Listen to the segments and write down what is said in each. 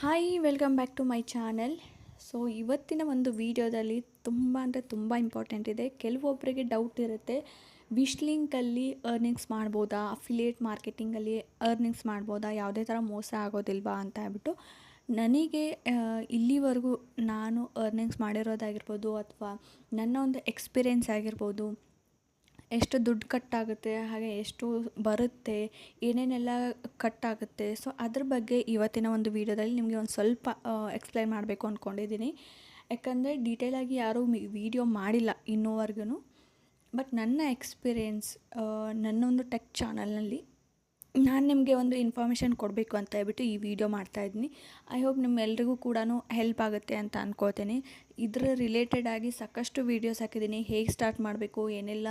Hi welcome back to my channel. So ಇವತ್ತಿನ ಒಂದು ವಿಡಿಯೋದಲ್ಲಿ ತುಂಬ ಇಂಪಾರ್ಟೆಂಟ್ ಇದೆ. ಕೆಲವೊಬ್ಬರಿಗೆ ಡೌಟ್ ಇರುತ್ತೆ, ವಿಶ್ ಲಿಂಕಲ್ಲಿ ಅರ್ನಿಂಗ್ಸ್ ಮಾಡ್ಬೋದಾ, ಅಫಿಲಿಯೇಟ್ ಮಾರ್ಕೆಟಿಂಗಲ್ಲಿ ಅರ್ನಿಂಗ್ಸ್ ಮಾಡ್ಬೋದಾ, ಯಾವುದೇ ಥರ ಮೋಸ ಆಗೋದಿಲ್ವಾ ಅಂತ ಹೇಳ್ಬಿಟ್ಟು. ನನಗೆ ಇಲ್ಲಿವರೆಗೂ ನಾನು ಅರ್ನಿಂಗ್ಸ್ ಮಾಡಿರೋದಾಗಿರ್ಬೋದು ಅಥವಾ ನನ್ನ ಒಂದು ಎಕ್ಸ್ಪೀರಿಯೆನ್ಸ್ ಆಗಿರ್ಬೋದು, ಎಷ್ಟು ದುಡ್ಡು ಕಟ್ಟಾಗುತ್ತೆ, ಹಾಗೆ ಎಷ್ಟು ಬರುತ್ತೆ, ಏನೇನೆಲ್ಲ ಕಟ್ಟಾಗುತ್ತೆ, ಸೊ ಅದ್ರ ಬಗ್ಗೆ ಇವತ್ತಿನ ಒಂದು ವೀಡಿಯೋದಲ್ಲಿ ನಿಮಗೆ ಒಂದು ಸ್ವಲ್ಪ ಎಕ್ಸ್ಪ್ಲೈನ್ ಮಾಡಬೇಕು ಅಂದ್ಕೊಂಡಿದ್ದೀನಿ. ಯಾಕಂದರೆ ಡೀಟೇಲಾಗಿ ಯಾರೂ ವೀಡಿಯೋ ಮಾಡಿಲ್ಲ ಇನ್ನೂವರೆಗೂ. ಬಟ್ ನನ್ನ ಎಕ್ಸ್ಪೀರಿಯೆನ್ಸ್, ನನ್ನ ಒಂದು ಟೆಕ್ ಚಾನಲ್ನಲ್ಲಿ ನಾನು ನಿಮಗೆ ಒಂದು ಇನ್ಫಾರ್ಮೇಷನ್ ಕೊಡಬೇಕು ಅಂತ ಹೇಳ್ಬಿಟ್ಟು ಈ ವಿಡಿಯೋ ಮಾಡ್ತಾಯಿದ್ದೀನಿ. ಐ ಹೋಪ್ ನಿಮ್ಮೆಲ್ರಿಗೂ ಕೂಡ ಹೆಲ್ಪ್ ಆಗುತ್ತೆ ಅಂತ ಅಂದ್ಕೋತೀನಿ. ಇದರ ರಿಲೇಟೆಡ್ ಆಗಿ ಸಾಕಷ್ಟು ವೀಡಿಯೋಸ್ ಹಾಕಿದ್ದೀನಿ. ಹೇಗೆ ಸ್ಟಾರ್ಟ್ ಮಾಡಬೇಕು, ಏನೆಲ್ಲ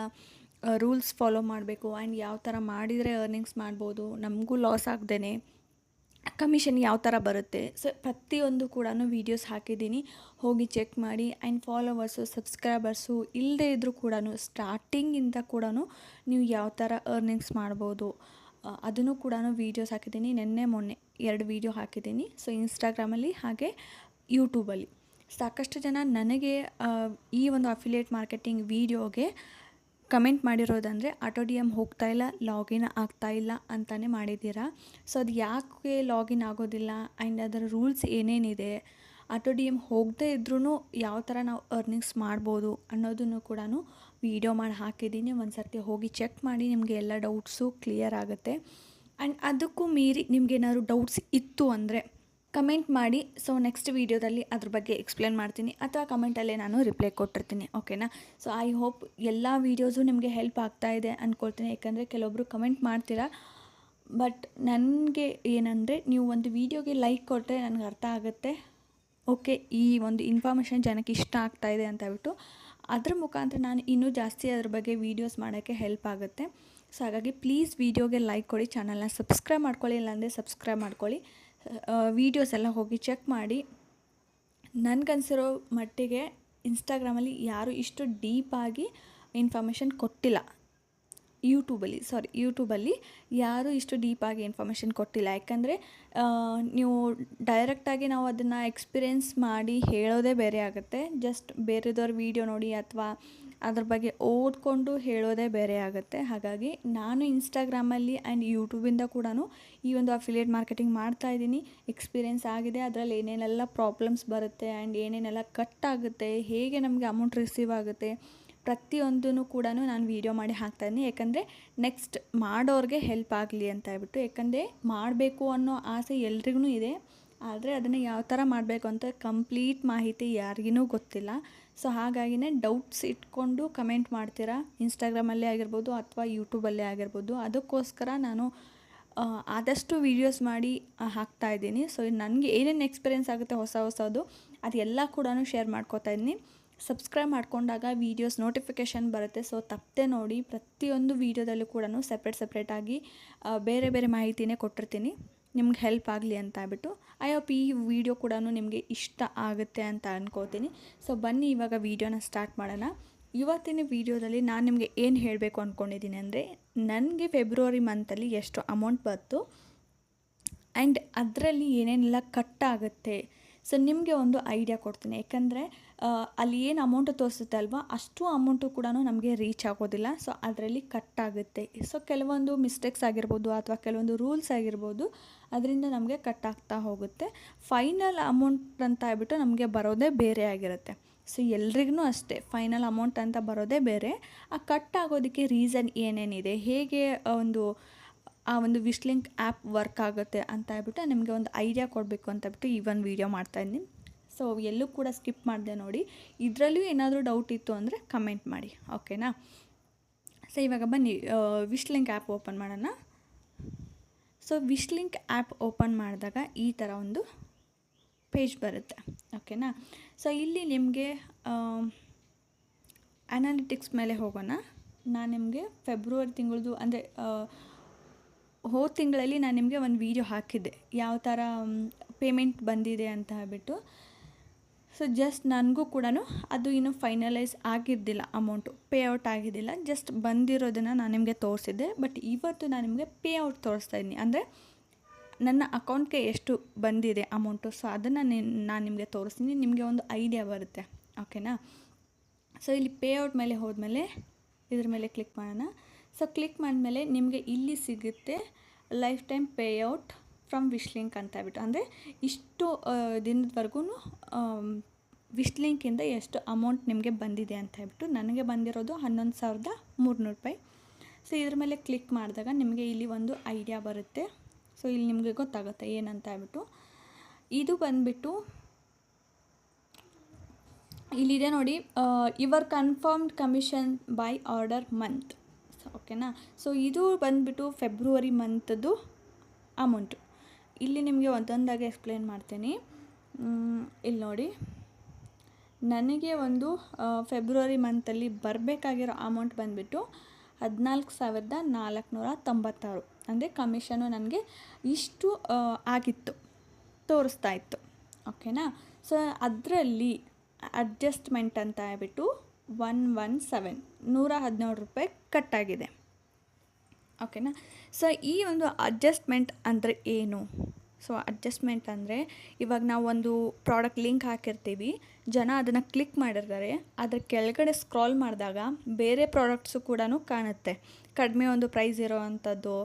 ರೂಲ್ಸ್ ಫಾಲೋ ಮಾಡಬೇಕು, ಆ್ಯಂಡ್ ಯಾವ ಥರ ಮಾಡಿದರೆ ಅರ್ನಿಂಗ್ಸ್ ಮಾಡ್ಬೋದು, ನಮಗೂ ಲಾಸ್ ಆಗದೇ ಕಮಿಷನ್ ಯಾವ ಥರ ಬರುತ್ತೆ, ಸೊ ಪ್ರತಿಯೊಂದು ಕೂಡ ವೀಡಿಯೋಸ್ ಹಾಕಿದ್ದೀನಿ. ಹೋಗಿ ಚೆಕ್ ಮಾಡಿ. ಆ್ಯಂಡ್ ಫಾಲೋವರ್ಸು, ಸಬ್ಸ್ಕ್ರೈಬರ್ಸು ಇಲ್ಲದೇ ಇದ್ದರೂ ಕೂಡ ಸ್ಟಾರ್ಟಿಂಗಿಂದ ಕೂಡ ನೀವು ಯಾವ ಥರ ಅರ್ನಿಂಗ್ಸ್ ಮಾಡ್ಬೋದು ಅದನ್ನು ಕೂಡ ವೀಡಿಯೋಸ್ ಹಾಕಿದ್ದೀನಿ. ಮೊನ್ನೆ 2 ವೀಡಿಯೋ ಹಾಕಿದ್ದೀನಿ. ಸೊ ಇನ್ಸ್ಟಾಗ್ರಾಮಲ್ಲಿ ಹಾಗೆ ಯೂಟ್ಯೂಬಲ್ಲಿ ಸಾಕಷ್ಟು ಜನ ನನಗೆ ಈ ಒಂದು ಅಫಿಲಿಯೇಟ್ ಮಾರ್ಕೆಟಿಂಗ್ ವೀಡಿಯೋಗೆ ಕಮೆಂಟ್ ಮಾಡಿರೋದಂದರೆ AutoDM ಹೋಗ್ತಾಯಿಲ್ಲ, ಲಾಗಿನ್ ಆಗ್ತಾಯಿಲ್ಲ ಅಂತಲೇ ಮಾಡಿದ್ದೀರಾ. ಸೊ ಅದು ಯಾಕೆ ಲಾಗಿನ್ ಆಗೋದಿಲ್ಲ, ಆ್ಯಂಡ್ ಅದರ ರೂಲ್ಸ್ ಏನೇನಿದೆ, AutoDM ಹೋಗದೇ ಇದ್ರೂ ಯಾವ ಥರ ನಾವು ಅರ್ನಿಂಗ್ಸ್ ಮಾಡ್ಬೋದು ಅನ್ನೋದನ್ನು ಕೂಡ ವೀಡಿಯೋ ಮಾಡಿ ಹಾಕಿದ್ದೀನಿ. ಒಂದು ಸರ್ತಿ ಹೋಗಿ ಚೆಕ್ ಮಾಡಿ, ನಿಮಗೆ ಎಲ್ಲ ಡೌಟ್ಸು ಕ್ಲಿಯರ್ ಆಗುತ್ತೆ. ಆ್ಯಂಡ್ ಅದಕ್ಕೂ ಮೀರಿ ನಿಮಗೇನಾದ್ರು ಡೌಟ್ಸ್ ಇತ್ತು ಅಂದರೆ ಕಮೆಂಟ್ ಮಾಡಿ. ಸೊ ನೆಕ್ಸ್ಟ್ ವೀಡಿಯೋದಲ್ಲಿ ಅದ್ರ ಬಗ್ಗೆ ಎಕ್ಸ್ಪ್ಲೇನ್ ಮಾಡ್ತೀನಿ, ಅಥವಾ ಕಮೆಂಟಲ್ಲೇ ನಾನು ರಿಪ್ಲೈ ಕೊಟ್ಟಿರ್ತೀನಿ. ಓಕೆನಾ? ಸೊ ಐ ಹೋಪ್ ಎಲ್ಲ ವೀಡಿಯೋಸು ನಿಮಗೆ ಹೆಲ್ಪ್ ಆಗ್ತಾಯಿದೆ ಅಂದ್ಕೊಳ್ತೀನಿ. ಯಾಕಂದರೆ ಕೆಲವೊಬ್ಬರು ಕಮೆಂಟ್ ಮಾಡ್ತೀರಾ, ಬಟ್ ನನಗೆ ಏನಂದರೆ, ನೀವು ಒಂದು ವೀಡಿಯೋಗೆ ಲೈಕ್ ಕೊಟ್ಟರೆ ನನಗೆ ಅರ್ಥ ಆಗುತ್ತೆ, ಓಕೆ ಈ ಒಂದು ಇನ್ಫಾರ್ಮೇಷನ್ ಜನಕ್ಕೆ ಇಷ್ಟ ಆಗ್ತಾಯಿದೆ ಅಂತ ಹೇಳ್ಬಿಟ್ಟು. ಅದ್ರ ಮುಖಾಂತರ ನಾನು ಇನ್ನೂ ಜಾಸ್ತಿ ಅದ್ರ ಬಗ್ಗೆ ವೀಡಿಯೋಸ್ ಮಾಡೋಕ್ಕೆ ಹೆಲ್ಪ್ ಆಗುತ್ತೆ. ಸೊ ಹಾಗಾಗಿ ಪ್ಲೀಸ್ ವೀಡಿಯೋಗೆ ಲೈಕ್ ಕೊಡಿ, ಚಾನಲ್ನ ಸಬ್ಸ್ಕ್ರೈಬ್ ಮಾಡ್ಕೊಳ್ಳಿ, ಇಲ್ಲಾಂದರೆ ಸಬ್ಸ್ಕ್ರೈಬ್ ಮಾಡ್ಕೊಳ್ಳಿ. ವೀಡಿಯೋಸ್ ಎಲ್ಲ ಹೋಗಿ ಚೆಕ್ ಮಾಡಿ. ನನಗನ್ಸಿರೋ ಮಟ್ಟಿಗೆ ಇನ್ಸ್ಟಾಗ್ರಾಮಲ್ಲಿ ಯಾರೂ ಇಷ್ಟು ಡೀಪಾಗಿ ಇನ್ಫಾರ್ಮೇಷನ್ ಕೊಟ್ಟಿಲ್ಲ. ಯೂಟ್ಯೂಬಲ್ಲಿ ಯಾರೂ ಇಷ್ಟು ಡೀಪಾಗಿ ಇನ್ಫಾರ್ಮೇಷನ್ ಕೊಟ್ಟಿಲ್ಲ. ಯಾಕಂದರೆ ನೀವು ಡೈರೆಕ್ಟಾಗಿ ನಾವು ಅದನ್ನು ಎಕ್ಸ್ಪೀರಿಯೆನ್ಸ್ ಮಾಡಿ ಹೇಳೋದೇ ಬೇರೆ ಆಗುತ್ತೆ. ಜಸ್ಟ್ ಬೇರೆದವ್ರ ವೀಡಿಯೋ ನೋಡಿ ಅಥವಾ ಅದ್ರ ಬಗ್ಗೆ ಓದ್ಕೊಂಡು ಹೇಳೋದೇ ಬೇರೆ ಆಗುತ್ತೆ. ಹಾಗಾಗಿ ನಾನು ಇನ್ಸ್ಟಾಗ್ರಾಮಲ್ಲಿ ಆ್ಯಂಡ್ ಯೂಟ್ಯೂಬಿಂದ ಕೂಡ ಈ ಒಂದು ಅಫಿಲಿಯೇಟ್ ಮಾರ್ಕೆಟಿಂಗ್ ಮಾಡ್ತಾಯಿದ್ದೀನಿ. ಎಕ್ಸ್ಪೀರಿಯೆನ್ಸ್ ಆಗಿದೆ. ಅದರಲ್ಲಿ ಏನೇನೆಲ್ಲ ಪ್ರಾಬ್ಲಮ್ಸ್ ಬರುತ್ತೆ, ಆ್ಯಂಡ್ ಏನೇನೆಲ್ಲ ಕಟ್ ಆಗುತ್ತೆ, ಹೇಗೆ ನಮಗೆ ಅಮೌಂಟ್ ರಿಸೀವ್ ಆಗುತ್ತೆ, ಪ್ರತಿಯೊಂದೂ ಕೂಡ ನಾನು ವೀಡಿಯೋ ಮಾಡಿ ಹಾಕ್ತಾಯಿದ್ದೀನಿ. ಯಾಕಂದರೆ ನೆಕ್ಸ್ಟ್ ಮಾಡೋರಿಗೆ ಹೆಲ್ಪ್ ಆಗಲಿ ಅಂತ ಹೇಳ್ಬಿಟ್ಟು. ಯಾಕಂದರೆ ಮಾಡಬೇಕು ಅನ್ನೋ ಆಸೆ ಎಲ್ರಿಗೂ ಇದೆ, ಆದರೆ ಅದನ್ನು ಯಾವ ಥರ ಮಾಡಬೇಕು ಅಂತ ಕಂಪ್ಲೀಟ್ ಮಾಹಿತಿ ಯಾರಿಗೂ ಗೊತ್ತಿಲ್ಲ. ಸೊ ಹಾಗಾಗಿನೇ ಡೌಟ್ಸ್ ಇಟ್ಕೊಂಡು ಕಮೆಂಟ್ ಮಾಡ್ತೀರಾ, ಇನ್ಸ್ಟಾಗ್ರಾಮಲ್ಲೇ ಆಗಿರ್ಬೋದು ಅಥವಾ ಯೂಟ್ಯೂಬಲ್ಲೇ ಆಗಿರ್ಬೋದು. ಅದಕ್ಕೋಸ್ಕರ ನಾನು ಆದಷ್ಟು ವೀಡಿಯೋಸ್ ಮಾಡಿ ಹಾಕ್ತಾಯಿದ್ದೀನಿ. ಸೊ ನನಗೆ ಏನೇನು ಎಕ್ಸ್ಪೀರಿಯೆನ್ಸ್ ಆಗುತ್ತೆ ಹೊಸದು ಅದೆಲ್ಲ ಕೂಡ ಶೇರ್ ಮಾಡ್ಕೋತಾ ಇದ್ದೀನಿ. ಸಬ್ಸ್ಕ್ರೈಬ್ ಮಾಡ್ಕೊಂಡಾಗ ವೀಡಿಯೋಸ್ ನೋಟಿಫಿಕೇಷನ್ ಬರುತ್ತೆ. ಸೊ ತಪ್ಪದೆ ನೋಡಿ. ಪ್ರತಿಯೊಂದು ವೀಡಿಯೋದಲ್ಲೂ ಕೂಡ ಸಪ್ರೇಟಾಗಿ ಬೇರೆ ಬೇರೆ ಮಾಹಿತಿನೇ ಕೊಟ್ಟಿರ್ತೀನಿ, ನಿಮ್ಗೆ ಹೆಲ್ಪ್ ಆಗಲಿ ಅಂತ ಹೇಳ್ಬಿಟ್ಟು. ಐ ಹೋಪ್ ಈ ವಿಡಿಯೋ ಕೂಡ ನಿಮಗೆ ಇಷ್ಟ ಆಗುತ್ತೆ ಅಂತ ಅಂದ್ಕೋತೀನಿ. ಸೊ ಬನ್ನಿ ಇವಾಗ ವೀಡಿಯೋನ ಸ್ಟಾರ್ಟ್ ಮಾಡೋಣ. ಇವತ್ತಿನ ವೀಡಿಯೋದಲ್ಲಿ ನಾನು ನಿಮಗೆ ಏನು ಹೇಳಬೇಕು ಅಂದ್ಕೊಂಡಿದ್ದೀನಿ ಅಂದರೆ, ನನಗೆ ಫೆಬ್ರವರಿ ಮಂತಲ್ಲಿ ಎಷ್ಟು ಅಮೌಂಟ್ ಬಂತು ಆ್ಯಂಡ್ ಅದರಲ್ಲಿ ಏನೇನೆಲ್ಲ ಕಟ್ ಆಗುತ್ತೆ. ಸೊ ನಿಮಗೆ ಒಂದು ಐಡಿಯಾ ಕೊಡ್ತೀನಿ. ಯಾಕಂದರೆ ಅಲ್ಲಿ ಏನು ಅಮೌಂಟು ತೋರಿಸುತ್ತೆ ಅಲ್ವಾ, ಅಷ್ಟು ಅಮೌಂಟು ಕೂಡ ನಮಗೆ ರೀಚ್ ಆಗೋದಿಲ್ಲ. ಸೊ ಅದರಲ್ಲಿ ಕಟ್ ಆಗುತ್ತೆ. ಸೊ ಕೆಲವೊಂದು ಮಿಸ್ಟೇಕ್ಸ್ ಆಗಿರ್ಬೋದು ಅಥವಾ ಕೆಲವೊಂದು ರೂಲ್ಸ್ ಆಗಿರ್ಬೋದು, ಅದರಿಂದ ನಮಗೆ ಕಟ್ ಆಗ್ತಾ ಹೋಗುತ್ತೆ. ಫೈನಲ್ ಅಮೌಂಟ್ ಅಂತ ಹೇಳ್ಬಿಟ್ಟು ನಮಗೆ ಬರೋದೇ ಬೇರೆ ಆಗಿರುತ್ತೆ. ಸೊ ಎಲ್ರಿಗೂ ಅಷ್ಟೇ, ಫೈನಲ್ ಅಮೌಂಟ್ ಅಂತ ಬರೋದೇ ಬೇರೆ. ಆ ಕಟ್ ಆಗೋದಕ್ಕೆ ರೀಸನ್ ಏನೇನಿದೆ, ಹೇಗೆ ಆ ಒಂದು ವಿಶ್ ಲಿಂಕ್ ಆ್ಯಪ್ ವರ್ಕ್ ಆಗುತ್ತೆ ಅಂತ ಹೇಳ್ಬಿಟ್ಟು ನಿಮಗೆ ಒಂದು ಐಡಿಯಾ ಕೊಡಬೇಕು ಅಂತ ಹೇಳ್ಬಿಟ್ಟು ಈ ಒಂದು ವೀಡಿಯೋ ಮಾಡ್ತಾಯಿದ್ದೀನಿ. ಸೊ ಎಲ್ಲೂ ಕೂಡ ಸ್ಕಿಪ್ ಮಾಡಿದೆ ನೋಡಿ. ಇದರಲ್ಲೂ ಏನಾದರೂ ಡೌಟ್ ಇತ್ತು ಅಂದರೆ ಕಮೆಂಟ್ ಮಾಡಿ, ಓಕೆನಾ? ಸೊ ಇವಾಗ ಬನ್ನಿ ವಿಶ್ ಲಿಂಕ್ ಆ್ಯಪ್ ಓಪನ್ ಮಾಡೋಣ. So wish link app open ಮಾಡಿದಾಗ ಈ ಥರ ಒಂದು ಪೇಜ್ ಬರುತ್ತೆ, ಓಕೆನಾ? ಸೊ ಇಲ್ಲಿ ನಿಮಗೆ ಅನಾಲಿಟಿಕ್ಸ್ ಮೇಲೆ ಹೋಗೋಣ. ನಾನು ನಿಮಗೆ ಫೆಬ್ರವರಿ ತಿಂಗಳದು ಅಂದರೆ ಹೋದ ತಿಂಗಳಲ್ಲಿ ನಾನು ನಿಮಗೆ ಒಂದು ವೀಡಿಯೋ ಹಾಕಿದ್ದೆ, ಯಾವ ಥರ ಪೇಮೆಂಟ್ ಬಂದಿದೆ ಅಂತ ಹೇಳ್ಬಿಟ್ಟು. ಸೊ ಜಸ್ಟ್ ನನಗೂ ಕೂಡ ಅದು ಇನ್ನೂ ಫೈನಲೈಸ್ ಆಗಿದ್ದಿಲ್ಲ, ಅಮೌಂಟು ಪೇಔಟ್ ಆಗಿದ್ದಿಲ್ಲ. ಜಸ್ಟ್ ಬಂದಿರೋದನ್ನು ನಾನು ನಿಮಗೆ ತೋರಿಸಿದ್ದೆ. ಬಟ್ ಇವತ್ತು ನಾನು ನಿಮಗೆ ಪೇಔಟ್ ತೋರಿಸ್ತಾ ಇದ್ದೀನಿ. ಅಂದರೆ ನನ್ನ ಅಕೌಂಟ್ಗೆ ಎಷ್ಟು ಬಂದಿದೆ ಅಮೌಂಟು, ಸೊ ಅದನ್ನು ನಾನು ನಿಮಗೆ ತೋರಿಸ್ತೀನಿ, ನಿಮಗೆ ಒಂದು ಐಡಿಯಾ ಬರುತ್ತೆ. ಓಕೆನಾ. ಸೊ ಇಲ್ಲಿ ಪೇಔಟ್ ಮೇಲೆ ಹೋದ್ಮೇಲೆ ಇದ್ರ ಮೇಲೆ ಕ್ಲಿಕ್ ಮಾಡೋಣ. ಸೊ ಕ್ಲಿಕ್ ಮಾಡಿದ್ಮೇಲೆ ನಿಮಗೆ ಇಲ್ಲಿ ಸಿಗುತ್ತೆ ಲೈಫ್ ಟೈಮ್ ಪೇಔಟ್ ಫ್ರಮ್ ವಿಶ್ಲಿಂಕ್ ಅಂತ ಹೇಳ್ಬಿಟ್ಟು, ಅಂದರೆ ಇಷ್ಟು ದಿನದವರೆಗೂ ವಿಶ್ಲಿಂಕಿಂದ ಎಷ್ಟು ಅಮೌಂಟ್ ನಿಮಗೆ ಬಂದಿದೆ ಅಂತ ಹೇಳ್ಬಿಟ್ಟು. ನನಗೆ ಬಂದಿರೋದು 11,300 ರೂಪಾಯಿ. ಸೊ ಇದ್ರ ಮೇಲೆ ಕ್ಲಿಕ್ ಮಾಡಿದಾಗ ನಿಮಗೆ ಇಲ್ಲಿ ಒಂದು ಐಡಿಯಾ ಬರುತ್ತೆ. ಸೊ ಇಲ್ಲಿ ನಿಮಗೆ ಗೊತ್ತಾಗುತ್ತೆ ಏನಂತ ಹೇಳ್ಬಿಟ್ಟು. ಇದು ಬಂದುಬಿಟ್ಟು ಇಲ್ಲಿದೆ ನೋಡಿ, your confirmed commission by order month. ಓಕೆನಾ. ಸೊ ಇದು ಬಂದುಬಿಟ್ಟು ಫೆಬ್ರವರಿ ಮಂತದ್ದು ಅಮೌಂಟು. ಇಲ್ಲಿ ನಿಮಗೆ ಒಂದೊಂದಾಗಿ ಎಕ್ಸ್ಪ್ಲೇನ್ ಮಾಡ್ತೀನಿ. ಇಲ್ಲಿ ನೋಡಿ, ನನಗೆ ಒಂದು ಫೆಬ್ರವರಿ ಮಂತಲ್ಲಿ ಬರಬೇಕಾಗಿರೋ ಅಮೌಂಟ್ ಬಂದುಬಿಟ್ಟು 14,496. ಅಂದರೆ ಕಮಿಷನು ನನಗೆ ಇಷ್ಟು ಆಗಿತ್ತು, ತೋರಿಸ್ತಾ ಇತ್ತು. ಓಕೆನಾ. ಸೊ ಅದರಲ್ಲಿ ಅಡ್ಜಸ್ಟ್ಮೆಂಟ್ ಅಂತ ಹೇಳ್ಬಿಟ್ಟು 117 ರೂಪಾಯಿ ಕಟ್ಟಾಗಿದೆ. ಓಕೆನಾ. ಸೊ ಈ ಒಂದು ಅಡ್ಜಸ್ಟ್ಮೆಂಟ್ ಅಂದರೆ ಏನು? ಸೊ ಅಡ್ಜಸ್ಟ್ಮೆಂಟ್ ಅಂದರೆ ಇವಾಗ ನಾವು ಒಂದು ಪ್ರಾಡಕ್ಟ್ ಲಿಂಕ್ ಹಾಕಿರ್ತೀವಿ, ಜನ ಅದನ್ನು ಕ್ಲಿಕ್ ಮಾಡಿರ್ತಾರೆ, ಅದ್ರ ಕೆಳಗಡೆ ಸ್ಕ್ರಾಲ್ ಮಾಡಿದಾಗ ಬೇರೆ ಪ್ರಾಡಕ್ಟ್ಸು ಕೂಡ ಕಾಣುತ್ತೆ. ಕಡಿಮೆ ಒಂದು ಪ್ರೈಸ್ ಇರೋ ಅಂಥದ್ದು,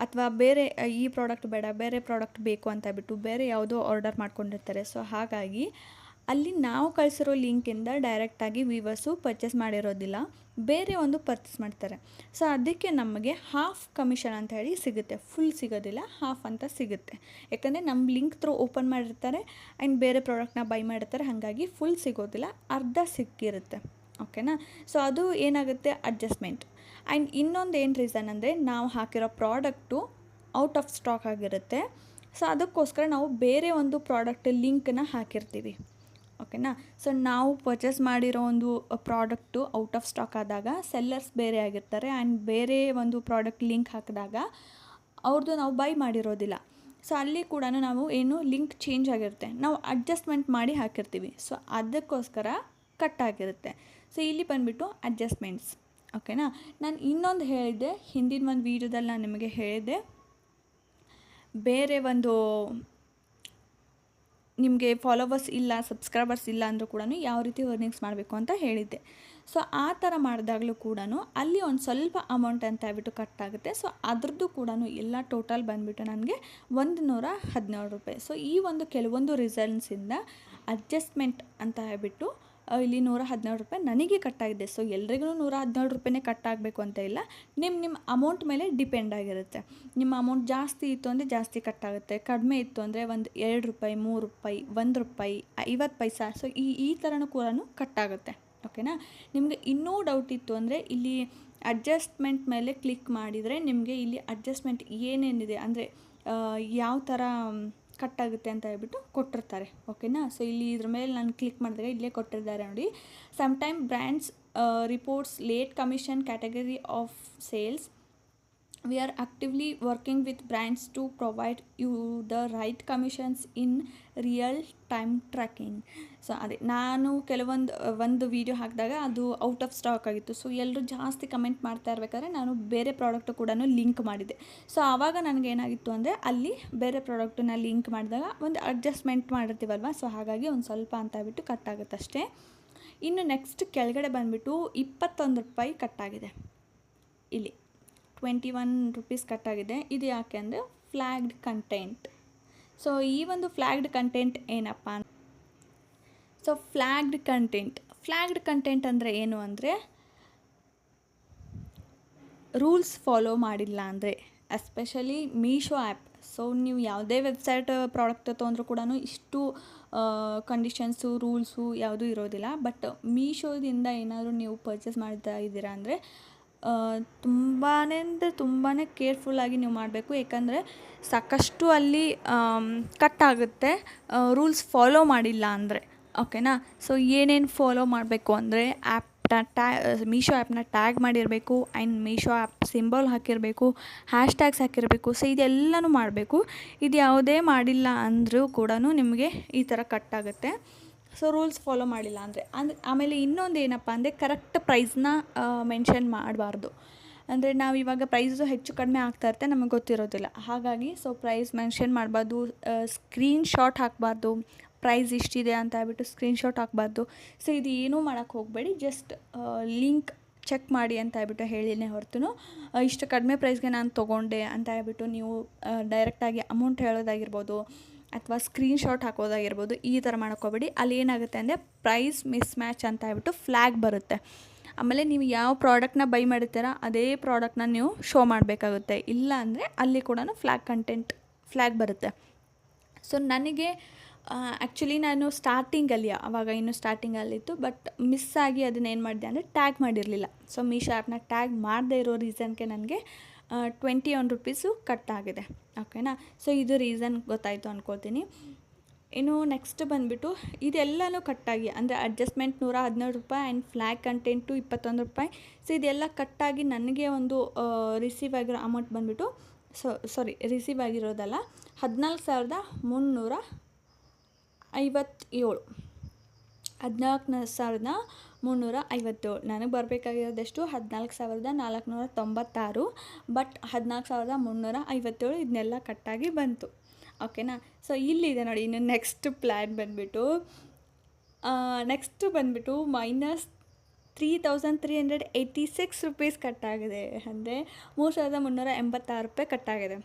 ಅಥವಾ ಬೇರೆ ಈ ಪ್ರಾಡಕ್ಟ್ ಬೇಡ ಬೇರೆ ಪ್ರಾಡಕ್ಟ್ ಬೇಕು ಅಂತ ಹೇಳ್ಬಿಟ್ಟು ಬೇರೆ ಯಾವುದೋ ಆರ್ಡರ್ ಮಾಡ್ಕೊಂಡಿರ್ತಾರೆ. ಸೊ ಹಾಗಾಗಿ ಅಲ್ಲಿ ನಾವು ಕಳಿಸಿರೋ ಲಿಂಕಿಂದ ಡೈರೆಕ್ಟಾಗಿ ವ್ಯೂವರ್ಸು ಪರ್ಚೇಸ್ ಮಾಡಿರೋದಿಲ್ಲ, ಬೇರೆ ಒಂದು ಪರ್ಚೇಸ್ ಮಾಡ್ತಾರೆ. ಸೊ ಅದಕ್ಕೆ ನಮಗೆ ಹಾಫ್ ಕಮಿಷನ್ ಅಂತ ಹೇಳಿ ಸಿಗುತ್ತೆ, ಫುಲ್ ಸಿಗೋದಿಲ್ಲ, ಹಾಫ್ ಅಂತ ಸಿಗುತ್ತೆ. ಯಾಕಂದರೆ ನಮ್ಮ ಲಿಂಕ್ ಥ್ರೂ ಓಪನ್ ಮಾಡಿರ್ತಾರೆ ಆ್ಯಂಡ್ ಬೇರೆ ಪ್ರಾಡಕ್ಟ್ನ ಬೈ ಮಾಡಿರ್ತಾರೆ, ಹಾಗಾಗಿ ಫುಲ್ ಸಿಗೋದಿಲ್ಲ, ಅರ್ಧ ಸಿಕ್ಕಿರುತ್ತೆ. ಓಕೆನಾ. ಸೊ ಅದು ಏನಾಗುತ್ತೆ, ಅಡ್ಜಸ್ಟ್ಮೆಂಟ್. ಆ್ಯಂಡ್ ಇನ್ನೊಂದು ಏನು ರೀಸನ್ ಅಂದರೆ ನಾವು ಹಾಕಿರೋ ಪ್ರಾಡಕ್ಟು ಔಟ್ ಆಫ್ ಸ್ಟಾಕ್ ಆಗಿರುತ್ತೆ. ಸೊ ಅದಕ್ಕೋಸ್ಕರ ನಾವು ಬೇರೆ ಒಂದು ಪ್ರಾಡಕ್ಟ್ ಲಿಂಕನ್ನ ಹಾಕಿರ್ತೀವಿ. ಓಕೆನಾ. ಸೊ ನಾವು ಪರ್ಚೇಸ್ ಮಾಡಿರೋ ಒಂದು ಪ್ರಾಡಕ್ಟು ಔಟ್ ಆಫ್ ಸ್ಟಾಕ್ ಆದಾಗ ಸೆಲ್ಲರ್ಸ್ ಬೇರೆ ಆಗಿರ್ತಾರೆ ಆ್ಯಂಡ್ ಬೇರೆ ಒಂದು ಪ್ರಾಡಕ್ಟ್ ಲಿಂಕ್ ಹಾಕಿದಾಗ ಅವ್ರದ್ದು ನಾವು ಬೈ ಮಾಡಿರೋದಿಲ್ಲ. ಸೊ ಅಲ್ಲಿ ಕೂಡ ನಾವು ಏನು ಲಿಂಕ್ ಚೇಂಜ್ ಆಗಿರುತ್ತೆ, ನಾವು ಅಡ್ಜಸ್ಟ್ಮೆಂಟ್ ಮಾಡಿ ಹಾಕಿರ್ತೀವಿ. ಸೊ ಅದಕ್ಕೋಸ್ಕರ ಕಟ್ ಆಗಿರುತ್ತೆ. ಸೊ ಇಲ್ಲಿ ಬಂದುಬಿಟ್ಟು ಅಡ್ಜಸ್ಟ್ಮೆಂಟ್ಸ್. ಓಕೆನಾ. ನಾನು ಇನ್ನೊಂದು ಹೇಳಿದ್ದೆ, ಹಿಂದಿನ ಒಂದು ವೀಡಿಯೋದಲ್ಲಿ ನಾನು ನಿಮಗೆ ಹೇಳಿದ್ದೆ, ಬೇರೆ ಒಂದು ನಿಮಗೆ ಫಾಲೋವರ್ಸ್ ಇಲ್ಲ, ಸಬ್ಸ್ಕ್ರೈಬರ್ಸ್ ಇಲ್ಲ ಅಂದರೂ ಕೂಡ ಯಾವ ರೀತಿ ಅರ್ನಿಂಗ್ಸ್ ಮಾಡಬೇಕು ಅಂತ ಹೇಳಿದ್ದೆ. ಸೊ ಆ ಥರ ಮಾಡಿದಾಗಲೂ ಕೂಡ ಅಲ್ಲಿ ಒಂದು ಸ್ವಲ್ಪ ಅಮೌಂಟ್ ಅಂತ ಹೇಳ್ಬಿಟ್ಟು ಕಟ್ಟಾಗುತ್ತೆ. ಸೊ ಅದ್ರದ್ದು ಕೂಡ ಎಲ್ಲ ಟೋಟಲ್ ಬಂದುಬಿಟ್ಟು ನನಗೆ 117 ರೂಪಾಯಿ. ಸೊ ಈ ಒಂದು ಕೆಲವೊಂದು ರೀಸನ್ಸಿಂದ ಅಡ್ಜಸ್ಟ್ಮೆಂಟ್ ಅಂತ ಹೇಳ್ಬಿಟ್ಟು ಇಲ್ಲಿ 117 ರೂಪಾಯಿ ನನಗೆ ಕಟ್ಟಾಗಿದೆ. ಸೊ ಎಲ್ರಿಗೂ 117 ರೂಪಾಯಿನೇ ಕಟ್ಟಾಗಬೇಕು ಅಂತ ಇಲ್ಲ, ನಿಮ್ಮ ಅಮೌಂಟ್ ಮೇಲೆ ಡಿಪೆಂಡ್ ಆಗಿರುತ್ತೆ. ನಿಮ್ಮ ಅಮೌಂಟ್ ಜಾಸ್ತಿ ಇತ್ತು ಅಂದರೆ ಜಾಸ್ತಿ ಕಟ್ಟಾಗುತ್ತೆ, ಕಡಿಮೆ ಇತ್ತು ಅಂದರೆ ಒಂದು 2 ರೂಪಾಯಿ, 3 ರೂಪಾಯಿ, 1 ರೂಪಾಯಿ, 50 ಪೈಸಾ. ಸೊ ಈ ಥರನೂ ಕೂಡ ಕಟ್ಟಾಗುತ್ತೆ. ಓಕೆನಾ. ನಿಮಗೆ ಇನ್ನೂ ಡೌಟ್ ಇತ್ತು ಅಂದರೆ ಇಲ್ಲಿ ಅಡ್ಜಸ್ಟ್ಮೆಂಟ್ ಮೇಲೆ ಕ್ಲಿಕ್ ಮಾಡಿದರೆ ನಿಮಗೆ ಇಲ್ಲಿ ಅಡ್ಜಸ್ಟ್ಮೆಂಟ್ ಏನೇನಿದೆ ಅಂದರೆ ಯಾವ ಥರ ಕಟ್ಟಾಗುತ್ತೆ ಅಂತ ಹೇಳ್ಬಿಟ್ಟು ಕೊಟ್ಟಿರ್ತಾರೆ. ಓಕೆನಾ. ಸೊ ಇಲ್ಲಿ ಇದ್ರ ಮೇಲೆ ನಾನು ಕ್ಲಿಕ್ ಮಾಡಿದಾಗ ಇಲ್ಲೇ ಕೊಟ್ಟಿದ್ದಾರೆ ನೋಡಿ, sometime brands reports late commission category of sales. We are actively working with brands to provide you the right commissions in real time tracking. So ಅದೇ ನಾನು ಒಂದು ವೀಡಿಯೋ ಹಾಕಿದಾಗ ಅದು ಔಟ್ ಆಫ್ ಸ್ಟಾಕ್ ಆಗಿತ್ತು. ಸೊ ಎಲ್ಲರೂ ಜಾಸ್ತಿ ಕಮೆಂಟ್ ಮಾಡ್ತಾ ಇರಬೇಕಾದ್ರೆ ನಾನು ಬೇರೆ ಪ್ರಾಡಕ್ಟು ಕೂಡ ಲಿಂಕ್ ಮಾಡಿದ್ದೆ. ಸೊ ಆವಾಗ ನನಗೇನಾಗಿತ್ತು ಅಂದರೆ ಅಲ್ಲಿ ಬೇರೆ ಪ್ರಾಡಕ್ಟನ್ನ ಲಿಂಕ್ ಮಾಡಿದಾಗ ಒಂದು ಅಡ್ಜಸ್ಟ್ಮೆಂಟ್ ಮಾಡಿರ್ತೀವಲ್ವ, ಸೊ ಹಾಗಾಗಿ ಒಂದು ಸ್ವಲ್ಪ ಅಂತ ಹೇಳ್ಬಿಟ್ಟು ಕಟ್ಟಾಗುತ್ತೆ ಅಷ್ಟೇ. ಇನ್ನು ನೆಕ್ಸ್ಟ್ ಕೆಳಗಡೆ ಬಂದುಬಿಟ್ಟು 21 ರೂಪಾಯಿ ಕಟ್ಟಾಗಿದೆ. ಇಲ್ಲಿ 21 ರೂಪೀಸ್ ಕಟ್ಟಾಗಿದೆ. ಇದು ಯಾಕೆ ಅಂದರೆ ಫ್ಲ್ಯಾಗ್ಡ್ ಕಂಟೆಂಟ್. ಸೊ ಈ ಒಂದು ಫ್ಲ್ಯಾಗ್ಡ್ ಕಂಟೆಂಟ್ ಏನಪ್ಪ, ಸೊ ಫ್ಲ್ಯಾಗ್ಡ್ ಕಂಟೆಂಟ್ ಅಂದರೆ ಏನು ಅಂದರೆ ರೂಲ್ಸ್ ಫಾಲೋ ಮಾಡಿಲ್ಲ ಅಂದರೆ, ಎಸ್ಪೆಷಲಿ ಮೀಶೋ ಆ್ಯಪ್. ಸೊ ನೀವು ಯಾವುದೇ ವೆಬ್ಸೈಟ್ ಪ್ರಾಡಕ್ಟ್ ತೊಗೊಂಡ್ರೂ ಕೂಡ ಇಷ್ಟು ಕಂಡೀಷನ್ಸು ರೂಲ್ಸು ಯಾವುದೂ ಇರೋದಿಲ್ಲ. ಬಟ್ ಮೀಶೋದಿಂದ ಏನಾದರೂ ನೀವು ಪರ್ಚೇಸ್ ಮಾಡ್ತಾ ಇದ್ದೀರಾ ಅಂದರೆ ತುಂಬಾ ಕೇರ್ಫುಲ್ಲಾಗಿ ನೀವು ಮಾಡಬೇಕು. ಯಾಕಂದರೆ ಸಾಕಷ್ಟು ಅಲ್ಲಿ ಕಟ್ಟಾಗುತ್ತೆ ರೂಲ್ಸ್ ಫಾಲೋ ಮಾಡಿಲ್ಲ ಅಂದರೆ. ಓಕೆನಾ. ಸೊ ಏನೇನು ಫಾಲೋ ಮಾಡಬೇಕು ಅಂದರೆ ಮೀಶೋ ಆ್ಯಪ್ನ ಟ್ಯಾಗ್ ಮಾಡಿರಬೇಕು ಆ್ಯಂಡ್ ಮೀಶೋ ಆ್ಯಪ್ ಸಿಂಬಲ್ ಹಾಕಿರಬೇಕು, ಹ್ಯಾಶ್ಟ್ಯಾಗ್ಸ್ ಹಾಕಿರಬೇಕು. ಸೊ ಇದೆಲ್ಲನೂ ಮಾಡಬೇಕು. ಇದು ಯಾವುದೇ ಮಾಡಿಲ್ಲ ಅಂದರೂ ಕೂಡ ನಿಮಗೆ ಈ ಥರ ಕಟ್ಟಾಗುತ್ತೆ. ಸೊ ರೂಲ್ಸ್ ಫಾಲೋ ಮಾಡಿಲ್ಲ ಅಂದರೆ ಆಮೇಲೆ ಇನ್ನೊಂದು ಏನಪ್ಪ ಅಂದರೆ ಕರೆಕ್ಟ್ ಪ್ರೈಸ್ನ ಮೆನ್ಷನ್ ಮಾಡಬಾರ್ದು. ಅಂದರೆ ನಾವು ಇವಾಗ ಪ್ರೈಸು ಹೆಚ್ಚು ಕಡಿಮೆ ಆಗ್ತಾ ಇರುತ್ತೆ, ನಮಗೆ ಗೊತ್ತಿರೋದಿಲ್ಲ. ಹಾಗಾಗಿ ಸೊ ಪ್ರೈಸ್ ಮೆನ್ಷನ್ ಮಾಡಬಾರ್ದು, ಸ್ಕ್ರೀನ್‌ಶಾಟ್ ಹಾಕಬಾರ್ದು, ಪ್ರೈಸ್ ಇಷ್ಟಿದೆ ಅಂತ ಹೇಳ್ಬಿಟ್ಟು ಸ್ಕ್ರೀನ್‌ಶಾಟ್ ಹಾಕಬಾರ್ದು. ಸೊ ಇದು ಏನೂ ಮಾಡೋಕ್ಕೆ ಹೋಗಬೇಡಿ, ಜಸ್ಟ್ ಲಿಂಕ್ ಚೆಕ್ ಮಾಡಿ ಅಂತ ಹೇಳ್ಬಿಟ್ಟು ಹೇಳಿನೇ ಹೊರತು ಇಷ್ಟು ಕಡಿಮೆ ಪ್ರೈಸ್ಗೆ ನಾನು ತೊಗೊಂಡೆ ಅಂತ ಹೇಳ್ಬಿಟ್ಟು ನೀವು ಡೈರೆಕ್ಟಾಗಿ ಅಮೌಂಟ್ ಹೇಳೋದಾಗಿರ್ಬೋದು ಅಥವಾ ಸ್ಕ್ರೀನ್‌ಶಾಟ್ ಹಾಕೋದಾಗಿರ್ಬೋದು, ಈ ಥರ ಮಾಡೋಕ್ಕೋಗ್ಬೇಡಿ. ಅಲ್ಲಿ ಏನಾಗುತ್ತೆ ಅಂದರೆ ಪ್ರೈಸ್ ಮಿಸ್ ಮ್ಯಾಚ್ ಅಂತ ಹೇಳ್ಬಿಟ್ಟು ಫ್ಲ್ಯಾಗ್ ಬರುತ್ತೆ. ಆಮೇಲೆ ನೀವು ಯಾವ ಪ್ರಾಡಕ್ಟ್ನ ಬೈ ಮಾಡಿರ್ತೀರ ಅದೇ ಪ್ರಾಡಕ್ಟ್ನ ನೀವು ಶೋ ಮಾಡಬೇಕಾಗುತ್ತೆ. ಇಲ್ಲ ಅಂದರೆ ಅಲ್ಲಿ ಕೂಡ ಫ್ಲ್ಯಾಗ್ ಬರುತ್ತೆ. ಸೊ ನನಗೆ ಆ್ಯಕ್ಚುಲಿ ನಾನು ಆವಾಗ ಇನ್ನೂ ಸ್ಟಾರ್ಟಿಂಗಲ್ಲಿತ್ತು, ಬಟ್ ಮಿಸ್ ಆಗಿ ಅದನ್ನೇನು ಮಾಡಿದೆ ಅಂದರೆ ಟ್ಯಾಗ್ ಮಾಡಿರಲಿಲ್ಲ. ಸೊ ಮೀಶೋ ಆ್ಯಪ್ನ ಟ್ಯಾಗ್ ಮಾಡದೇ ಇರೋ ರೀಸನ್ಗೆ ನನಗೆ ₹21 ಕಟ್ಟಾಗಿದೆ. ಓಕೆನಾ. ಸೊ ಇದು ರೀಸನ್ ಗೊತ್ತಾಯಿತು ಅಂದ್ಕೊಳ್ತೀನಿ. ಇನ್ನು ನೆಕ್ಸ್ಟ್ ಬಂದುಬಿಟ್ಟು ಇದೆಲ್ಲನೂ ಕಟ್ಟಾಗಿ ಅಂದರೆ adjustment ₹117 and flag content ₹21. So ಇದೆಲ್ಲ ಕಟ್ಟಾಗಿ ನನಗೆ ಒಂದು ರಿಸೀವ್ ಆಗಿರೋ ಅಮೌಂಟ್ ಬಂದುಬಿಟ್ಟು ರಿಸೀವ್ ಆಗಿರೋದಲ್ಲ, 14,357. 14,357. ನನಗೆ ಬರಬೇಕಾಗಿರೋದೆಷ್ಟು 14,496, ಬಟ್ 14,357 ಇದನ್ನೆಲ್ಲ ಕಟ್ಟಾಗಿ ಬಂತು. ಓಕೆನಾ. ಸೊ ಇಲ್ಲಿದೆ ನೋಡಿ, ಇನ್ನು ನೆಕ್ಸ್ಟ್ ಪ್ಲ್ಯಾನ್ ಬಂದುಬಿಟ್ಟು -3,386 ಕಟ್ಟಾಗಿದೆ. ಅಂದರೆ ₹3,386 ಕಟ್ಟಾಗಿದೆ.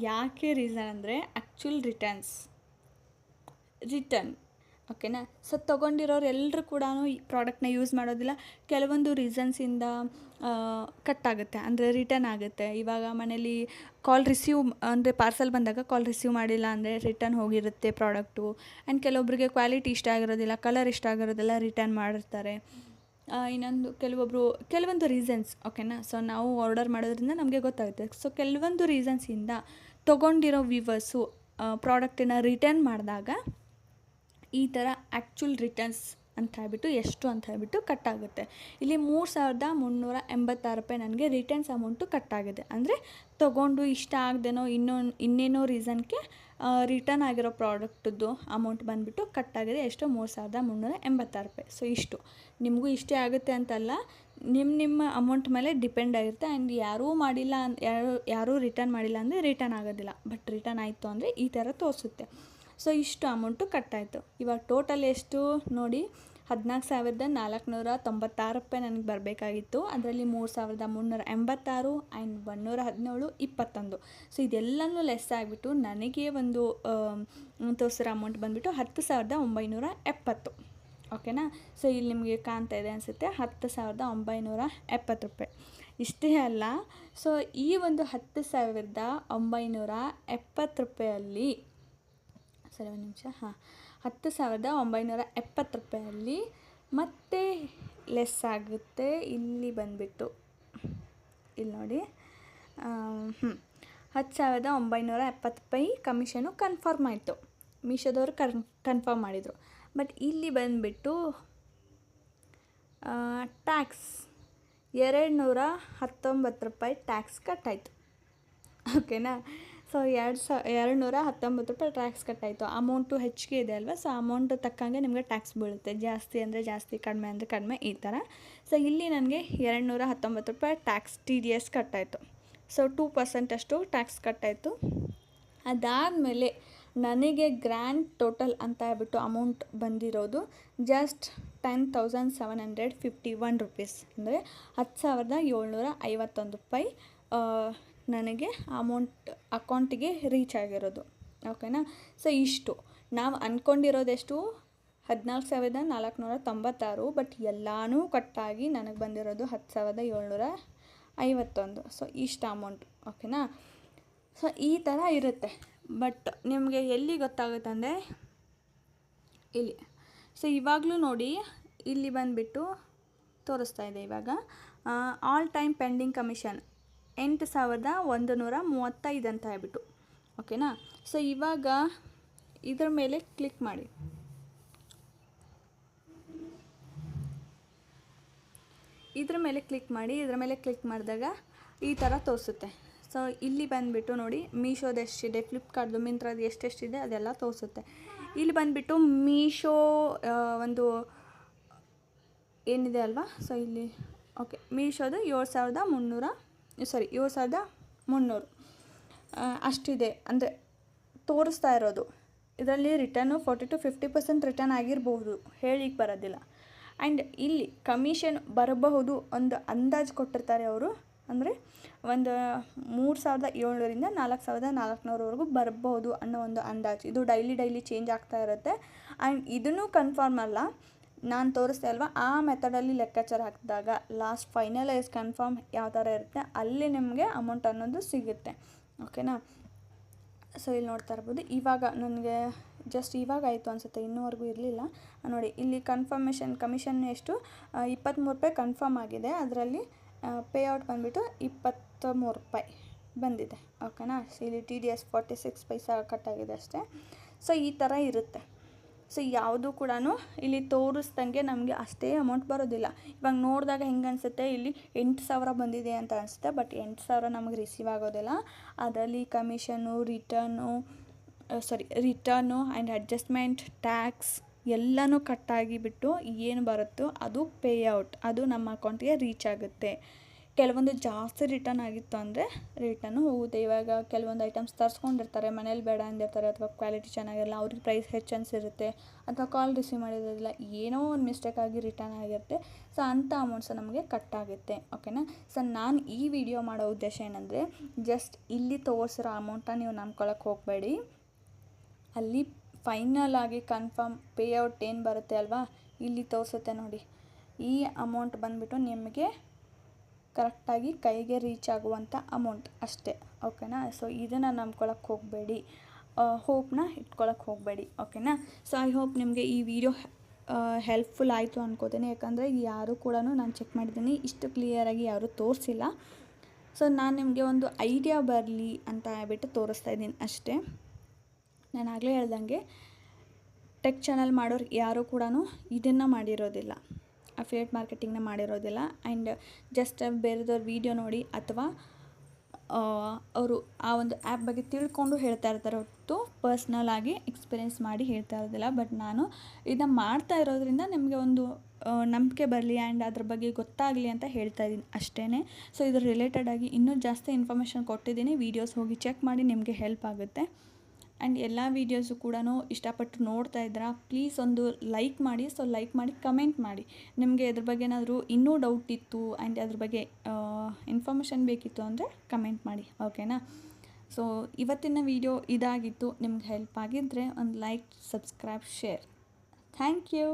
ಯಾಕೆ ರೀಸನ್ ಅಂದರೆ ಆ್ಯಕ್ಚುಲ್ ರಿಟರ್ನ್. ಓಕೆನಾ. ಸೊ ತೊಗೊಂಡಿರೋರು ಎಲ್ಲರೂ ಕೂಡ ಈ ಪ್ರಾಡಕ್ಟ್ನ ಯೂಸ್ ಮಾಡೋದಿಲ್ಲ. ಕೆಲವೊಂದು ರೀಸನ್ಸಿಂದ ಕಟ್ಟಾಗುತ್ತೆ, ಅಂದರೆ ರಿಟರ್ನ್ ಆಗುತ್ತೆ. ಇವಾಗ ಮನೇಲಿ ಪಾರ್ಸಲ್ ಬಂದಾಗ ಕಾಲ್ ರಿಸೀವ್ ಮಾಡಿಲ್ಲ ಅಂದರೆ ರಿಟರ್ನ್ ಹೋಗಿರುತ್ತೆ ಪ್ರಾಡಕ್ಟು. ಆ್ಯಂಡ್ ಕೆಲವೊಬ್ಬರಿಗೆ ಕ್ವಾಲಿಟಿ ಇಷ್ಟ ಆಗಿರೋದಿಲ್ಲ, ಕಲರ್ ಇಷ್ಟ ಆಗಿರೋದಿಲ್ಲ, ರಿಟರ್ನ್ ಮಾಡಿರ್ತಾರೆ. ಇನ್ನೊಂದು ಕೆಲವೊಂದು ರೀಸನ್ಸ್. ಓಕೆನಾ. ಸೊ ನಾವು ಆರ್ಡರ್ ಮಾಡೋದ್ರಿಂದ ನಮಗೆ ಗೊತ್ತಾಗುತ್ತೆ. ಸೊ ಕೆಲವೊಂದು ರೀಸನ್ಸಿಂದ ತೊಗೊಂಡಿರೋ ವ್ಯೂವರ್ಸು ಪ್ರಾಡಕ್ಟನ್ನು ರಿಟರ್ನ್ ಮಾಡಿದಾಗ ಈ ಥರ ಆ್ಯಕ್ಚುಲ್ ರಿಟರ್ನ್ಸ್ ಅಂತ ಹೇಳ್ಬಿಟ್ಟು ಎಷ್ಟು ಅಂತ ಹೇಳ್ಬಿಟ್ಟು ಕಟ್ಟಾಗುತ್ತೆ. ಇಲ್ಲಿ ₹3,386 ನನಗೆ ರಿಟರ್ನ್ಸ್ ಅಮೌಂಟು ಕಟ್ಟಾಗಿದೆ. ಅಂದರೆ ತೊಗೊಂಡು ಇಷ್ಟ ಆಗದೇನೋ ಇನ್ನೇನೋ ರೀಸನ್ಗೆ ರಿಟರ್ನ್ ಆಗಿರೋ ಪ್ರಾಡಕ್ಟದ್ದು ಅಮೌಂಟ್ ಬಂದುಬಿಟ್ಟು ಕಟ್ಟಾಗಿದೆ. ಎಷ್ಟು? ₹3,386. ಸೊ ಇಷ್ಟು ನಿಮಗೂ ಇಷ್ಟೇ ಆಗುತ್ತೆ ಅಂತಲ್ಲ, ನಿಮ್ಮ ಅಮೌಂಟ್ ಮೇಲೆ ಡಿಪೆಂಡ್ ಆಗಿರುತ್ತೆ. ಆ್ಯಂಡ್ ಯಾರೂ ರಿಟರ್ನ್ ಮಾಡಿಲ್ಲ ಅಂದರೆ ರಿಟರ್ನ್ ಆಗೋದಿಲ್ಲ, ಬಟ್ ರಿಟರ್ನ್ ಆಯಿತು ಅಂದರೆ ಈ ಥರ ತೋರಿಸುತ್ತೆ. ಸೊ ಇಷ್ಟು ಅಮೌಂಟು ಕಟ್ಟಾಯಿತು. ಇವಾಗ ಟೋಟಲ್ ಎಷ್ಟು ನೋಡಿ, ₹14,496 ನನಗೆ ಬರಬೇಕಾಗಿತ್ತು. ಅದರಲ್ಲಿ ₹3,386 ಆ್ಯಂಡ್ ₹117.21. ಸೊ ಇದೆಲ್ಲನೂ ಲೆಸ್ ಆಗಿಬಿಟ್ಟು ನನಗೆ ಒಂದು ತೋರಿಸಿರೋ ಅಮೌಂಟ್ ಬಂದುಬಿಟ್ಟು ₹10,970. ಓಕೆನಾ. ಸೊ ಇಲ್ಲಿ ನಿಮಗೆ ಕಾಣ್ತಾ ಇದೆ ಅನಿಸುತ್ತೆ, ₹10,970. ಇಷ್ಟೇ ಅಲ್ಲ, ಸೊ ಈ ಒಂದು ₹10,970 ಒಂದು ನಿಮಿಷ. ₹10,970 ಮತ್ತೆ ಲೆಸ್ ಆಗುತ್ತೆ. ಇಲ್ಲಿ ಬಂದುಬಿಟ್ಟು ಇಲ್ಲಿ ನೋಡಿ, ₹10,970 ಕಮಿಷನು ಕನ್ಫರ್ಮ್ ಆಯಿತು. ಮೀಶೋದವರು ಕನ್ಫರ್ಮ್ ಮಾಡಿದರು. ಬಟ್ ಇಲ್ಲಿ ಬಂದುಬಿಟ್ಟು ಟ್ಯಾಕ್ಸ್ ₹219 ಟ್ಯಾಕ್ಸ್ ಕಟ್ಟಾಯಿತು. ಓಕೆನಾ. So ₹219 tax ಕಟ್ಟಾಯಿತು. ಅಮೌಂಟು ಹೆಚ್ಚಿಗೆ ಇದೆ ಅಲ್ವಾ. ಸೊ ಅಮೌಂಟ್ ತಕ್ಕಂಗೆ ನಿಮಗೆ ಟ್ಯಾಕ್ಸ್ ಬೀಳುತ್ತೆ. ಜಾಸ್ತಿ ಅಂದರೆ ಜಾಸ್ತಿ, ಕಡಿಮೆ ಅಂದರೆ ಕಡಿಮೆ, ಈ ಥರ. ಸೊ ಇಲ್ಲಿ ನನಗೆ ₹219 ಟ್ಯಾಕ್ಸ್ TDS ಕಟ್ಟಾಯಿತು. ಸೊ 2% ಅಷ್ಟು ಟ್ಯಾಕ್ಸ್ ಕಟ್ಟಾಯಿತು. ಅದಾದಮೇಲೆ ನನಗೆ ಗ್ರ್ಯಾಂಡ್ ಟೋಟಲ್ ಅಂತ ಹೇಳ್ಬಿಟ್ಟು ಅಮೌಂಟ್ ಬಂದಿರೋದು ಜಸ್ಟ್ ₹10,751. ಅಂದರೆ ₹10,751 ನನಗೆ ಅಮೌಂಟ್ ಅಕೌಂಟಿಗೆ ರೀಚ್ ಆಗಿರೋದು. ಓಕೆನಾ. ಸೊ ಇಷ್ಟು ನಾವು ಅಂದ್ಕೊಂಡಿರೋದೆಷ್ಟು, 14,496, ಬಟ್ ಎಲ್ಲನೂ ಕಟ್ಟಾಗಿ ನನಗೆ ಬಂದಿರೋದು 10,751. ಸೊ ಇಷ್ಟು ಅಮೌಂಟ್. ಓಕೆನಾ. ಸೊ ಈ ಥರ ಇರುತ್ತೆ. ಬಟ್ ನಿಮಗೆ ಎಲ್ಲಿ ಗೊತ್ತಾಗುತ್ತೆ ಅಂದರೆ ಇಲ್ಲಿ. ಸೊ ಇವಾಗಲೂ ನೋಡಿ, ಇಲ್ಲಿ ಬಂದುಬಿಟ್ಟು ತೋರಿಸ್ತಾ ಇದೆ ಇವಾಗ ಆಲ್ ಟೈಮ್ ಪೆಂಡಿಂಗ್ ಕಮಿಷನ್ 8,135 ಅಂತ ಹೇಳ್ಬಿಟ್ಟು. ಓಕೆನಾ. ಸೊ ಇವಾಗ ಇದರ ಮೇಲೆ ಕ್ಲಿಕ್ ಮಾಡಿ. ಇದರ ಮೇಲೆ ಕ್ಲಿಕ್ ಮಾಡಿದಾಗ ಈ ಥರ ತೋರಿಸುತ್ತೆ. ಸೊ ಇಲ್ಲಿ ಬಂದುಬಿಟ್ಟು ನೋಡಿ, ಮೀಶೋದು ಎಷ್ಟಿದೆ, ಫ್ಲಿಪ್ಕಾರ್ಟ್ದು, ಮಿಂತ್ರಾದು ಎಷ್ಟೆಷ್ಟಿದೆ ಅದೆಲ್ಲ ತೋರಿಸುತ್ತೆ. ಇಲ್ಲಿ ಬಂದುಬಿಟ್ಟು ಮೀಶೋ ಒಂದು ಏನಿದೆ ಅಲ್ವಾ. ಸೊ ಇಲ್ಲಿ ಓಕೆ, ಮೀಶೋದು 7,300 7,300 ಅಷ್ಟಿದೆ ಅಂದರೆ ತೋರಿಸ್ತಾ ಇರೋದು. ಇದರಲ್ಲಿ ರಿಟರ್ನು 40-50% ರಿಟರ್ನ್ ಆಗಿರಬಹುದು, ಹೇಳಿಕ್ಕೆ ಬರೋದಿಲ್ಲ. ಆ್ಯಂಡ್ ಇಲ್ಲಿ ಕಮಿಷನ್ ಬರಬಹುದು ಒಂದು ಅಂದಾಜು ಕೊಟ್ಟಿರ್ತಾರೆ ಅವರು, ಅಂದರೆ ಒಂದು 3,700ರಿಂದ 4,400ವರೆಗೂ ಬರಬಹುದು ಅನ್ನೋ ಒಂದು ಅಂದಾಜು. ಇದು ಡೈಲಿ ಚೇಂಜ್ ಆಗ್ತಾ ಇರುತ್ತೆ. ಆ್ಯಂಡ್ ಇದನ್ನು ಕನ್ಫರ್ಮ್ ಅಲ್ಲ, ನಾನು ತೋರಿಸ್ದೆ ಅಲ್ವಾ ಆ ಮೆಥಡಲ್ಲಿ ಲೆಕ್ಕಾಚಾರ ಹಾಕಿದಾಗ ಲಾಸ್ಟ್ ಫೈನಲೈಸ್ ಕನ್ಫರ್ಮ್ ಯಾವ ಥರ ಇರುತ್ತೆ ಅಲ್ಲಿ ನಿಮಗೆ ಅಮೌಂಟ್ ಅನ್ನೋದು ಸಿಗುತ್ತೆ. ಓಕೆನಾ. ಸೊ ಇಲ್ಲಿ ನೋಡ್ತಾ ಇರ್ಬೋದು, ಇವಾಗ ನನಗೆ ಜಸ್ಟ್ ಇವಾಗ ಆಯಿತು ಅನಿಸುತ್ತೆ, ಇನ್ನೂವರೆಗೂ ಇರಲಿಲ್ಲ ನೋಡಿ. ಇಲ್ಲಿ ಕಮಿಷನ್ ಎಷ್ಟು 23 ರೂಪಾಯಿ ಕನ್ಫರ್ಮ್ ಆಗಿದೆ. ಅದರಲ್ಲಿ ಪೇಔಟ್ ಬಂದುಬಿಟ್ಟು 23 ರೂಪಾಯಿ ಬಂದಿದೆ. ಓಕೆನಾ. ಇಲ್ಲಿ TDS 46 ಪೈಸಾ ಕಟ್ಟಾಗಿದೆ ಅಷ್ಟೇ. ಸೊ ಈ ಥರ ಇರುತ್ತೆ. ಸೊ ಯಾವುದು ಕೂಡ ಇಲ್ಲಿ ತೋರಿಸ್ದಂಗೆ ನಮಗೆ ಅಷ್ಟೇ ಅಮೌಂಟ್ ಬರೋದಿಲ್ಲ. ಇವಾಗ ನೋಡಿದಾಗ ಹೆಂಗೆ ಅನಿಸುತ್ತೆ, ಇಲ್ಲಿ 8,000 ಬಂದಿದೆ ಅಂತ ಅನಿಸುತ್ತೆ. ಬಟ್ 8,000 ನಮಗೆ ರಿಸೀವ್ ಆಗೋದಿಲ್ಲ. ಅದರಲ್ಲಿ commission, return and adjustment, tax ಎಲ್ಲನೂ ಕಟ್ಟಾಗಿಬಿಟ್ಟು ಏನು ಬರುತ್ತೋ ಅದು ಪೇಔಟ್, ಅದು ನಮ್ಮ ಅಕೌಂಟಿಗೆ ರೀಚ್ ಆಗುತ್ತೆ. ಕೆಲವೊಂದು ಜಾಸ್ತಿ ರಿಟರ್ನ್ ಆಗಿತ್ತು ಅಂದರೆ ರಿಟರ್ನು ಹೋಗುತ್ತೆ. ಇವಾಗ ಕೆಲವೊಂದು ಐಟಮ್ಸ್ ತರಿಸ್ಕೊಂಡಿರ್ತಾರೆ, ಮನೇಲಿ ಬೇಡ ಅಂದಿರ್ತಾರೆ, ಅಥವಾ ಕ್ವಾಲಿಟಿ ಚೆನ್ನಾಗಿರಲ್ಲ, ಅವ್ರಿಗೆ ಪ್ರೈಸ್ ಹೆಚ್ಚು ಅನಿಸಿರುತ್ತೆ, ಅಥವಾ ಕಾಲ್ ರಿಸೀವ್ ಮಾಡಿರೋದಿಲ್ಲ, ಏನೋ ಒಂದು ಮಿಸ್ಟೇಕ್ ಆಗಿ ರಿಟರ್ನ್ ಆಗಿರುತ್ತೆ. ಸೊ ಅಂಥ ಅಮೌಂಟ್ಸ್ ನಮಗೆ ಕಟ್ಟಾಗುತ್ತೆ. ಓಕೆನಾ. ಸೊ ನಾನು ಈ ವಿಡಿಯೋ ಮಾಡೋ ಉದ್ದೇಶ ಏನಂದರೆ, ಜಸ್ಟ್ ಇಲ್ಲಿ ತೋರಿಸಿರೋ ಅಮೌಂಟನ್ನ ನೀವು ನಂಬ್ಕೊಳ್ಳೋಕೆ ಹೋಗಬೇಡಿ. ಅಲ್ಲಿ ಫೈನಲ್ ಆಗಿ ಕನ್ಫರ್ಮ್ ಪೇಔಟ್ ಏನು ಬರುತ್ತೆ ಅಲ್ವಾ, ಇಲ್ಲಿ ತೋರಿಸುತ್ತೆ ನೋಡಿ, ಈ ಅಮೌಂಟ್ ಬಂದುಬಿಟ್ಟು ನಿಮಗೆ ಕರೆಕ್ಟಾಗಿ ಕೈಗೆ ರೀಚ್ ಆಗುವಂಥ ಅಮೌಂಟ್ ಅಷ್ಟೇ. ಓಕೆನಾ. ಸೊ ಇದನ್ನು ನಂಬ್ಕೊಳ್ಳೋಕೆ ಹೋಗಬೇಡಿ, ಹೋಪ್ನ ಇಟ್ಕೊಳ್ಳೋಕೆ ಹೋಗಬೇಡಿ. ಓಕೆನಾ. ಸೊ ಐ ಹೋಪ್ ನಿಮಗೆ ಈ ವಿಡಿಯೋ ಹೆಲ್ಪ್ಫುಲ್ ಆಯಿತು ಅನ್ಕೋತೀನಿ. ಯಾಕಂದರೆ ಯಾರೂ ಕೂಡ ನಾನು ಚೆಕ್ ಮಾಡಿದ್ದೀನಿ, ಇಷ್ಟು ಕ್ಲಿಯರಾಗಿ ಯಾರೂ ತೋರಿಸಿಲ್ಲ. ಸೊ ನಾನು ನಿಮಗೆ ಒಂದು ಐಡಿಯಾ ಬರಲಿ ಅಂತ ಹೇಳ್ಬಿಟ್ಟು ತೋರಿಸ್ತಾ ಇದ್ದೀನಿ ಅಷ್ಟೇ. ನಾನು ಆಗಲೇ ಹೇಳ್ದಂಗೆ ಟೆಕ್ ಚಾನಲ್ ಮಾಡೋರು ಯಾರೂ ಕೂಡ ಇದನ್ನು ಮಾಡಿರೋದಿಲ್ಲ, ಅಫಿಲಿಯೇಟ್ ಮಾರ್ಕೆಟಿಂಗ್ನ ಮಾಡಿರೋದಿಲ್ಲ. ಆ್ಯಂಡ್ ಜಸ್ಟ್ ಬೇರೆದವ್ರ ವೀಡಿಯೋ ನೋಡಿ ಅಥವಾ ಅವರು ಆ ಒಂದು ಆ್ಯಪ್ ಬಗ್ಗೆ ತಿಳ್ಕೊಂಡು ಹೇಳ್ತಾ ಇರ್ತಾರೆ ಹೊರತು ಪರ್ಸ್ನಲ್ ಆಗಿ ಎಕ್ಸ್ಪೀರಿಯೆನ್ಸ್ ಮಾಡಿ ಹೇಳ್ತಾ ಇರೋದಿಲ್ಲ. ಬಟ್ ನಾನು ಇದನ್ನು ಮಾಡ್ತಾ ಇರೋದ್ರಿಂದ ನಿಮಗೆ ಒಂದು ನಂಬಿಕೆ ಬರಲಿ ಆ್ಯಂಡ್ ಅದ್ರ ಬಗ್ಗೆ ಗೊತ್ತಾಗಲಿ ಅಂತ ಹೇಳ್ತಾ ಇದ್ದೀನಿ ಅಷ್ಟೇ. ಸೊ ಇದ್ರ ರಿಲೇಟೆಡ್ ಆಗಿ ಇನ್ನೂ ಜಾಸ್ತಿ ಇನ್ಫಾರ್ಮೇಷನ್ ಕೊಟ್ಟಿದ್ದೀನಿ, ವೀಡಿಯೋಸ್ ಹೋಗಿ ಚೆಕ್ ಮಾಡಿ, ನಿಮಗೆ ಹೆಲ್ಪ್ ಆಗುತ್ತೆ. ಆ್ಯಂಡ್ ಎಲ್ಲ ವೀಡಿಯೋಸು ಕೂಡ ಇಷ್ಟಪಟ್ಟು ನೋಡ್ತಾ ಇದ್ದೀರಾ, ಪ್ಲೀಸ್ ಒಂದು ಲೈಕ್ ಮಾಡಿ. ಸೊ ಲೈಕ್ ಮಾಡಿ ಕಮೆಂಟ್ ಮಾಡಿ, ನಿಮಗೆ ಅದ್ರ ಬಗ್ಗೆ ಏನಾದರೂ ಇನ್ನೂ ಡೌಟ್ ಇತ್ತು ಆ್ಯಂಡ್ ಅದ್ರ ಬಗ್ಗೆ ಇನ್ಫಾರ್ಮೇಷನ್ ಬೇಕಿತ್ತು ಅಂದರೆ ಕಮೆಂಟ್ ಮಾಡಿ. ಓಕೆನಾ. ಸೊ ಇವತ್ತಿನ ವೀಡಿಯೋ ಇದಾಗಿತ್ತು. ನಿಮ್ಗೆ ಹೆಲ್ಪ್ ಆಗಿದ್ದರೆ ಒಂದು like, subscribe, share. Thank you.